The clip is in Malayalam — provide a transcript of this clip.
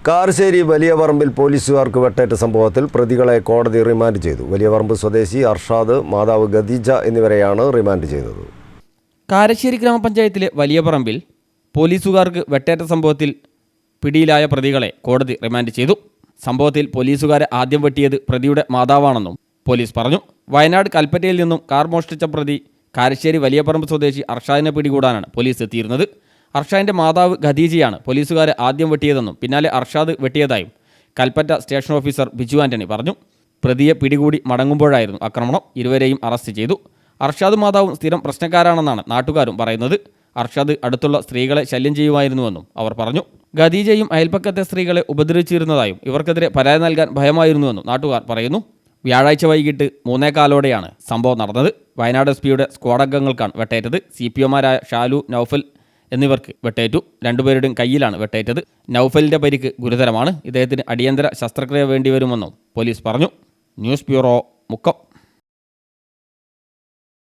കാരശ്ശേരി വലിയ പറമ്പിൽ പോലീസുകാർക്ക് വെട്ടേറ്റ സംഭവത്തിൽ പ്രതികളെ കോടതി റിമാൻഡ് ചെയ്തു. വലിയ പറമ്പ് സ്വദേശി അർഷാദ്, മാതാവ് ഖദീജ എന്നിവരെയാണ് റിമാൻഡ് ചെയ്തത്. കാരശ്ശേരി ഗ്രാമപഞ്ചായത്തിലെ വലിയ പറമ്പിൽ പോലീസുകാർക്ക് വെട്ടേറ്റ സംഭവത്തിൽ പിടിയിലായ പ്രതികളെ കോടതി റിമാൻഡ് ചെയ്തു. സംഭവത്തിൽ പോലീസുകാരെ ആദ്യം വെട്ടിയത് പ്രതിയുടെ മാതാവാണെന്നും പോലീസ് പറഞ്ഞു. വയനാട് കൽപ്പറ്റയിൽ നിന്നും കാർ മോഷ്ടിച്ച പ്രതി കാരശ്ശേരി വലിയ പറമ്പ് സ്വദേശി അർഷാദിനെ പിടികൂടാനാണ് പോലീസ് എത്തിയിരുന്നത്. അർഷാദിൻ്റെ മാതാവ് ഖദീജയാണ് പോലീസുകാരെ ആദ്യം വെട്ടിയതെന്നും പിന്നാലെ അർഷാദ് വെട്ടിയതായും കൽപ്പറ്റ സ്റ്റേഷൻ ഓഫീസർ ബിജു ആൻ്റണി പറഞ്ഞു. പ്രതിയെ പിടികൂടി മടങ്ങുമ്പോഴായിരുന്നു ആക്രമണം. ഇരുവരെയും അറസ്റ്റ് ചെയ്തു. അർഷാദ് മാതാവും സ്ഥിരം പ്രശ്നക്കാരാണെന്നാണ് നാട്ടുകാരും പറയുന്നത്. അർഷാദ് അടുത്തുള്ള സ്ത്രീകളെ ശല്യം ചെയ്യുമായിരുന്നുവെന്നും അവർ പറഞ്ഞു. ഖദീജയും അയൽപ്പക്കത്തെ സ്ത്രീകളെ ഉപദ്രവിച്ചിരുന്നതായും ഇവർക്കെതിരെ പരാതി നൽകാൻ ഭയമായിരുന്നുവെന്നും നാട്ടുകാർ പറയുന്നു. വ്യാഴാഴ്ച വൈകിട്ട് 3:15 സംഭവം നടന്നത്. വയനാട് SP-യുടെ സ്ക്വാഡംഗങ്ങൾക്കാണ് വെട്ടേറ്റത്. CPOമാരായ ഷാലു, നൗഫൽ എന്നിവർക്ക് വെട്ടേറ്റു. രണ്ടുപേരുടെയും കയ്യിലാണ് വെട്ടേറ്റത്. നൗഫലിൻ്റെ പരിക്ക് ഗുരുതരമാണ്. ഇദ്ദേഹത്തിന് അടിയന്തര ശസ്ത്രക്രിയ വേണ്ടിവരുമെന്നും പോലീസ് പറഞ്ഞു. News bureau, Mukkam.